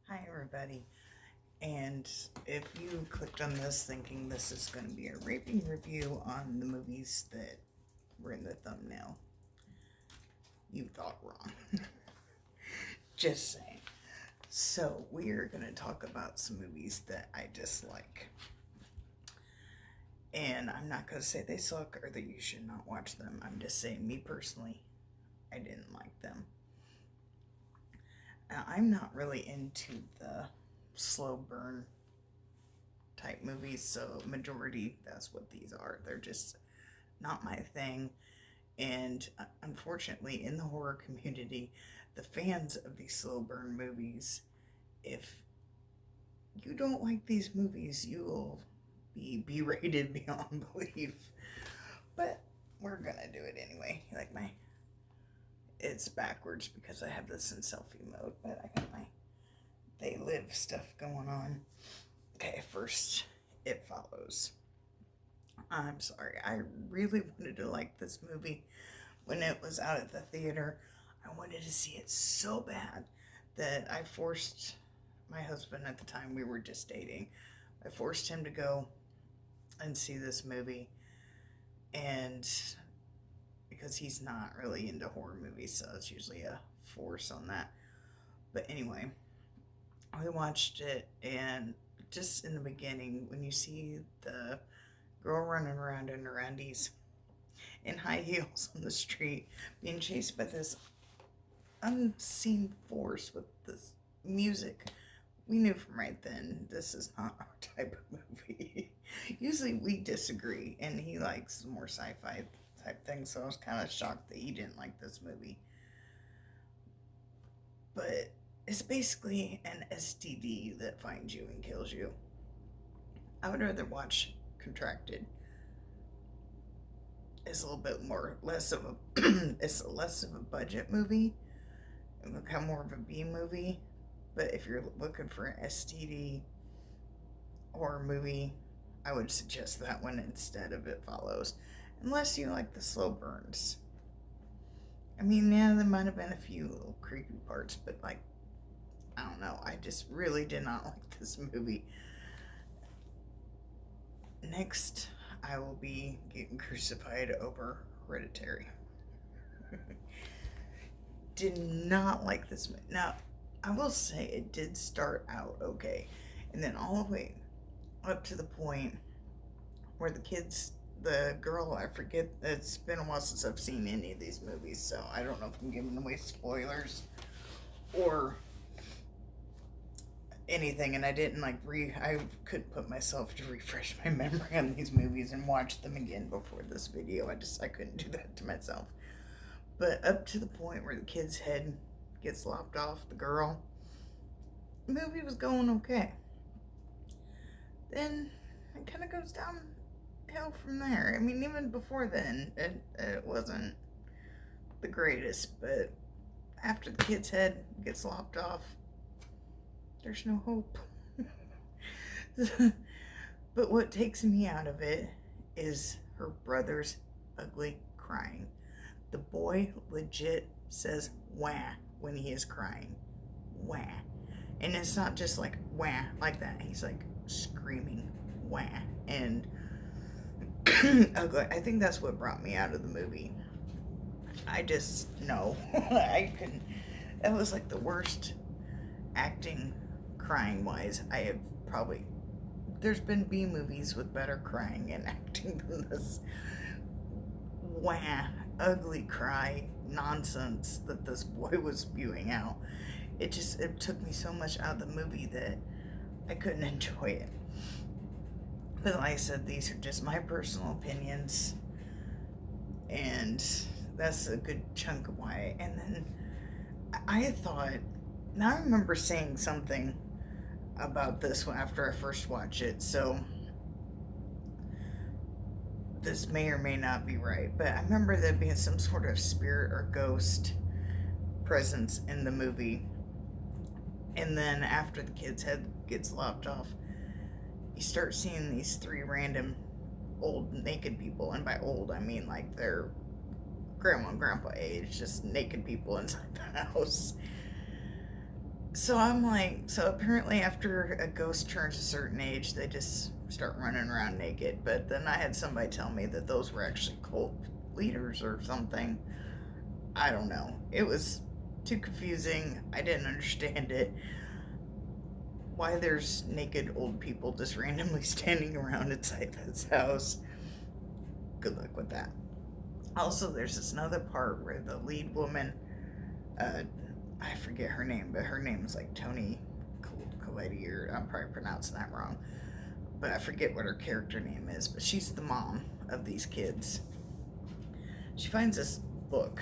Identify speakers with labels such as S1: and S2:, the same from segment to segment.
S1: Hi, everybody. And if you clicked on this thinking this is going to be a raping review on the movies that were in the thumbnail, you thought wrong. Just saying. So, we are going to talk about some movies that I dislike. And I'm not going to say they suck or that you should not watch them. I'm just saying, me personally, I didn't like them. Now, I'm not really into the slow burn type movies, so majority that's what these are. They're just not my thing. And unfortunately, in the horror community, the fans of these slow burn movies, if you don't like these movies, you will be berated beyond belief. But we're gonna do it anyway. Like it's backwards because I have this in selfie mode, but I got my they live stuff going on. Okay, first, It Follows. I'm sorry, I really wanted to like this movie when it was out at the theater. I wanted to see it so bad that I forced my husband at the time, we were just dating, I forced him to go and see this movie. And because he's not really into horror movies, so it's usually a force on that. But anyway, we watched it, and just in the beginning, when you see the girl running around in her undies in high heels on the street, being chased by this unseen force with this music, we knew from right then this is not our type of movie. Usually we disagree, and he likes more sci-fi type things, so I was kind of shocked that he didn't like this movie. But it's basically an STD that finds you and kills you. I would rather watch Contracted. It's a little bit less of a it's less of a budget movie. It will become more of a B movie. But if you're looking for an STD horror movie, I would suggest that one instead of It Follows. Unless you like the slow burns. I mean, yeah, there might have been a few little creepy parts, but like, I don't know. I just really did not like this movie. Next, I will be getting crucified over Hereditary. Did not like this movie. Now, I will say it did start out okay, and then all the way up to the point where the girl, I forget, it's been a while since I've seen any of these movies, so I don't know if I'm giving away spoilers or anything, and I didn't I couldn't put myself to refresh my memory on these movies and watch them again before this video. I couldn't do that to myself. But up to the point where the kid's head gets lopped off, the girl, the movie was going okay. Then it kind of goes downhill from there. I mean, even before then, it wasn't the greatest, but after the kid's head gets lopped off, there's no hope. But what takes me out of it is her brother's ugly crying. The boy legit says wah when he is crying. Wah. And it's not just like wah like that. He's like screaming wah. And ugly. I think that's what brought me out of the movie. I just, no. I couldn't. That was like the worst acting crying wise I have probably. There's been B movies with better crying and acting than this wah, ugly cry nonsense that this boy was spewing out. It took me so much out of the movie that I couldn't enjoy it. But like I said, these are just my personal opinions, and that's a good chunk of why. And then I thought, now I remember saying something about this one after I first watched it, so this may or may not be right, but I remember there being some sort of spirit or ghost presence in the movie. And then after the kid's head gets lopped off, you start seeing these three random old naked people, and by old I mean like they're grandma and grandpa age, just naked people inside the house. So I'm like, so apparently after a ghost turns a certain age, they just start running around naked. But then I had somebody tell me that those were actually cult leaders or something. I don't know. It was too confusing. I didn't understand it. Why there's naked old people just randomly standing around inside this house. Good luck with that. Also, there's this another part where the lead woman, uh, I forget her name, but her name is like Tony Coletti, or I'm probably pronouncing that wrong, but I forget what her character name is, but she's the mom of these kids. She finds this book,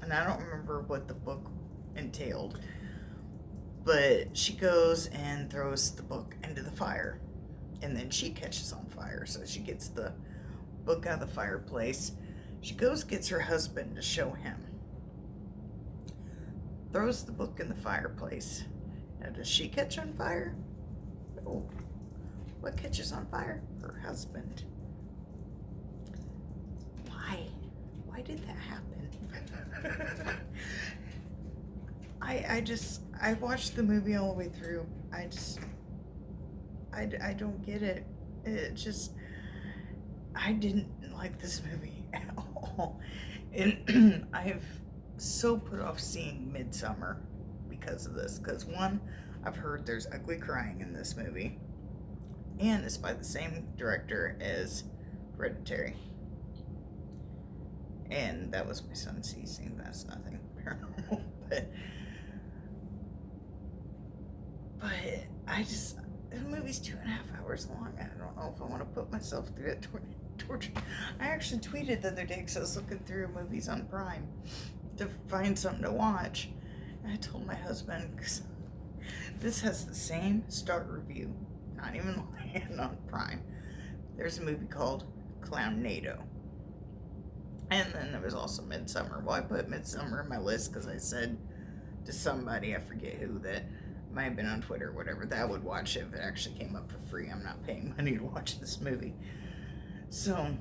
S1: and I don't remember what the book entailed, but she goes and throws the book into the fire, and then she catches on fire. So she gets the book out of the fireplace. She goes, gets her husband to show him, throws the book in the fireplace. Now, does she catch on fire? Oh, what catches on fire? Her husband. Why? Why did that happen? I watched the movie all the way through. I don't get it. It just, I didn't like this movie at all. And I've so put off seeing Midsommar because of this. Because one, I've heard there's ugly crying in this movie. And it's by the same director as Hereditary. And that was my son seizing. That's nothing paranormal. But I just, the movie's 2.5 hours long. I don't know if I want to put myself through it. Torture. I actually tweeted the other day because I was looking through movies on Prime to find something to watch. And I told my husband, because this has the same star review, not even lying, on Prime. There's a movie called Clownado. And then there was also Midsommar. Well, I put Midsommar in my list because I said to somebody, I forget who, that might have been on Twitter or whatever, that I would watch it if it actually came up for free. I'm not paying money to watch this movie. So,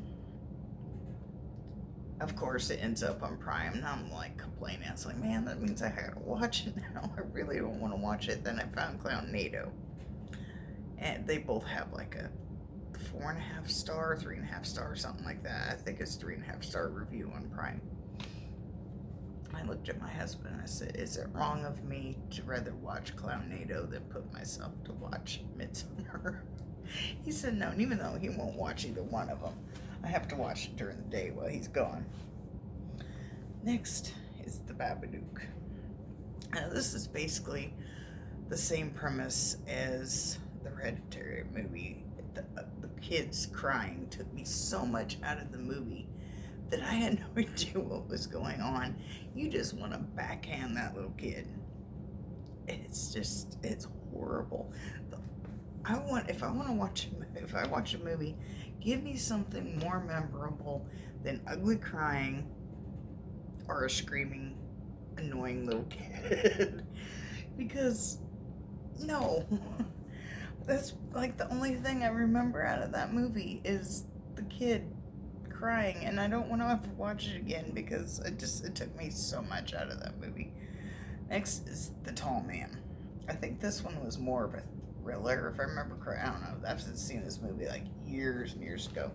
S1: of course, it ends up on Prime, and I'm like complaining. I was like, man, that means I gotta watch it now. I really don't want to watch it. Then I found Clownado. And they both have like a 4.5 star, 3.5 star, something like that. I think it's 3.5 star review on Prime. I looked at my husband and I said, is it wrong of me to rather watch Clownado than put myself to watch Midsommar? He said no, and even though he won't watch either one of them, I have to watch it during the day while he's gone. Next is The Babadook. Now, this is basically the same premise as the Hereditary movie. The kids crying took me so much out of the movie that I had no idea what was going on. You just want to backhand that little kid. It's horrible. If I watch a movie, give me something more memorable than ugly crying or a screaming, annoying little kid. Because, no. That's like the only thing I remember out of that movie is the kid crying, and I don't want to ever watch it again because it took me so much out of that movie. Next is The Tall Man. I think this one was more of a thriller, if I remember correctly. I don't know. I've seen this movie like years and years ago.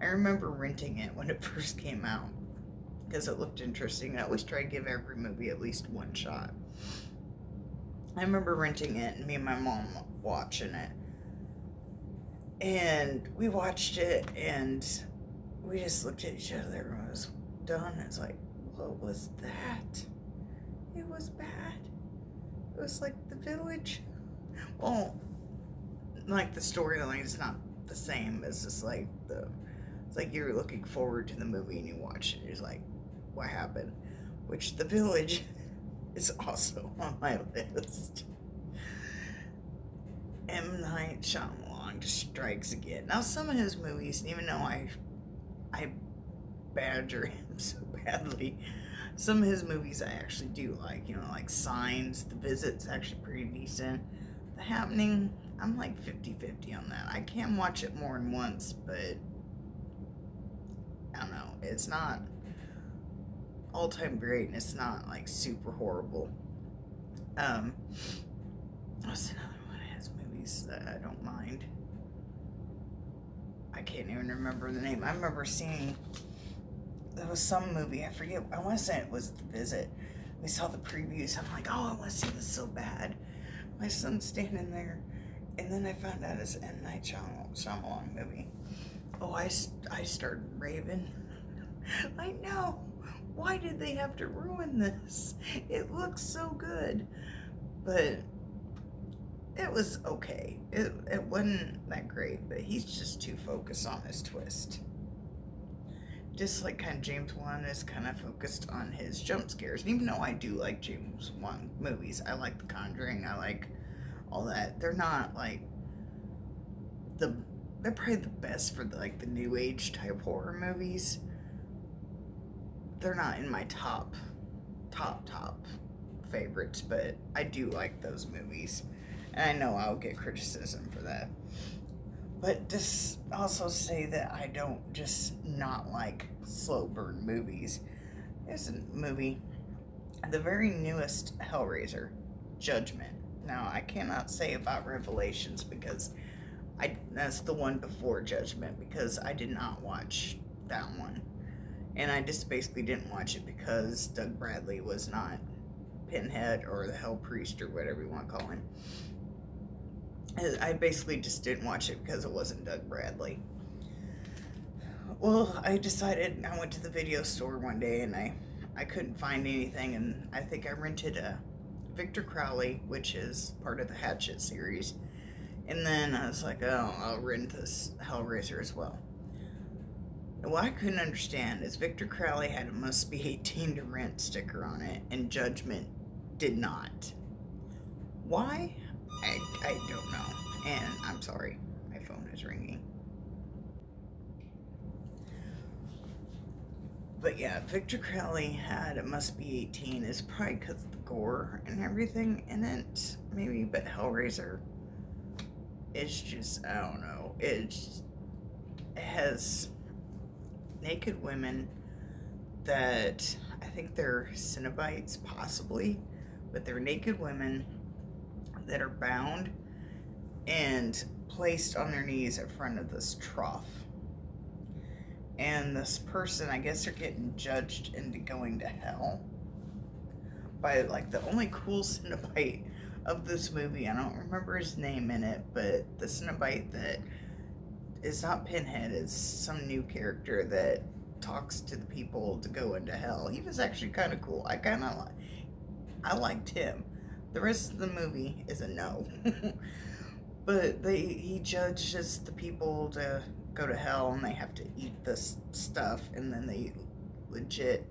S1: I remember renting it when it first came out because it looked interesting. I always try to give every movie at least one shot. I remember renting it and me and my mom watching it. And we watched it and we just looked at each other when it was done. It's like, what was that? It was bad. It was like The Village. Well, like the storyline is not the same. It's just like it's like you're looking forward to the movie and you watch it. It's like, what happened? Which The Village is also on my list. M. Night Shyamalan just strikes again. Now, some of his movies, even though I badger him so badly, some of his movies I actually do like. You know, like Signs, The Visit's actually pretty decent. The Happening, I'm like 50-50 on that. I can watch it more than once, but I don't know. It's not all-time great, and it's not like super horrible. What's another one that has movies that I don't mind? I can't even remember the name. I remember seeing, there was some movie, I forget, I want to say it was The Visit. We saw the previews. I'm like, oh, I want to see this so bad. My son's standing there. And then I found out it's an M. Night Shyamalan movie. Oh, I started raving. I know. Why did they have to ruin this? It looks so good. But it was okay. It wasn't that great, but he's just too focused on his twist. Just like kind of James Wan is kind of focused on his jump scares. And even though I do like James Wan movies, I like The Conjuring, I like all that. They're not like they're probably the best for the new age type horror movies. They're not in my top favorites, but I do like those movies. And I know I'll get criticism for that. But just also say that I don't just not like slow burn movies. There's a movie, the very newest Hellraiser, Judgment. Now, I cannot say about Revelations because that's the one before Judgment, because I did not watch that one. And I just basically didn't watch it because Doug Bradley was not Pinhead or the Hell Priest or whatever you want to call him. I basically just didn't watch it because it wasn't Doug Bradley. Well, I decided, I went to the video store one day and I couldn't find anything, and I think I rented a Victor Crowley, which is part of the Hatchet series. And then I was like, oh, I'll rent this Hellraiser as well. And what I couldn't understand is Victor Crowley had a must be 18 to rent sticker on it, and Judgment did not. Why? I don't know. And I'm sorry, my phone is ringing. But yeah, Victor Crowley had it must be 18 is probably because of the gore and everything in it, maybe. But Hellraiser is just, I don't know. It has naked women that I think they're Cenobites, possibly, but they're naked women that are bound and placed on their knees in front of this trough. And this person, I guess they're getting judged into going to hell by the only cool Cenobite of this movie. I don't remember his name in it, but the Cenobite that is not Pinhead is some new character that talks to the people to go into hell. He was actually kind of cool. I liked him. The rest of the movie is a no. But he judges the people to go to hell, and they have to eat this stuff, and then they legit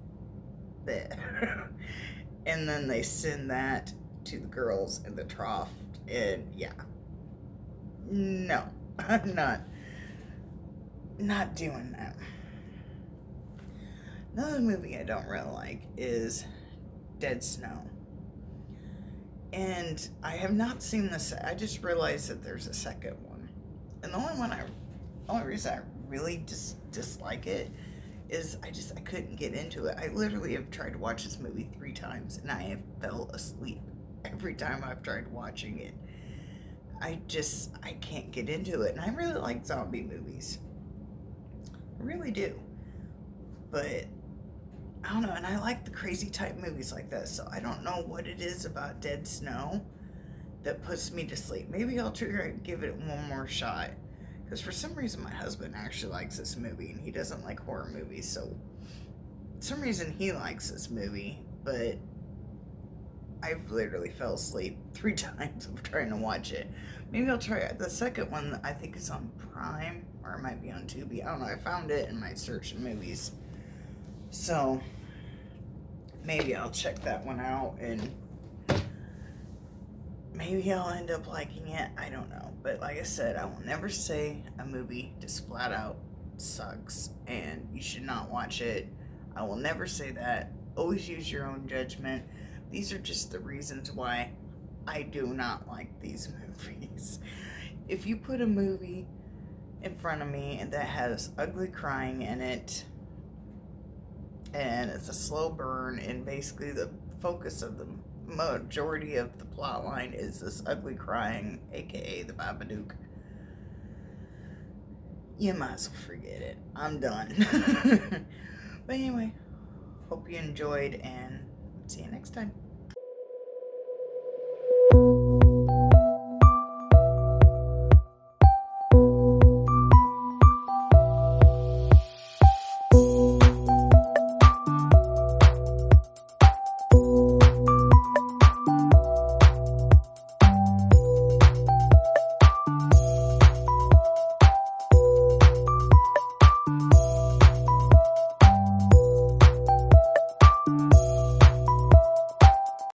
S1: and then they send that to the girls in the trough. And yeah, no, I'm not doing that. Another movie I don't really like is Dead Snow. And I have not seen this. I just realized that there's a second one. And the only reason I really dislike it is I couldn't get into it. I literally have tried to watch this movie 3 times, and I have fell asleep every time I've tried watching it. I can't get into it. And I really like zombie movies. I really do. But I don't know, and I like the crazy type movies like that, so I don't know what it is about Dead Snow that puts me to sleep. Maybe I'll try to give it one more shot, because for some reason my husband actually likes this movie, and he doesn't like horror movies, so for some reason he likes this movie, but I've literally fell asleep 3 times of trying to watch it. Maybe I'll try it. The second one I think is on Prime, or it might be on Tubi. I don't know, I found it in my search in movies. So, maybe I'll check that one out, and maybe I'll end up liking it. I don't know. But like I said, I will never say a movie just flat out sucks and you should not watch it. I will never say that. Always use your own judgment. These are just the reasons why I do not like these movies. If you put a movie in front of me and that has ugly crying in it, and it's a slow burn, and basically the focus of the majority of the plot line is this ugly crying, aka the Babadook. You might as well forget it. I'm done. But anyway, hope you enjoyed, and see you next time.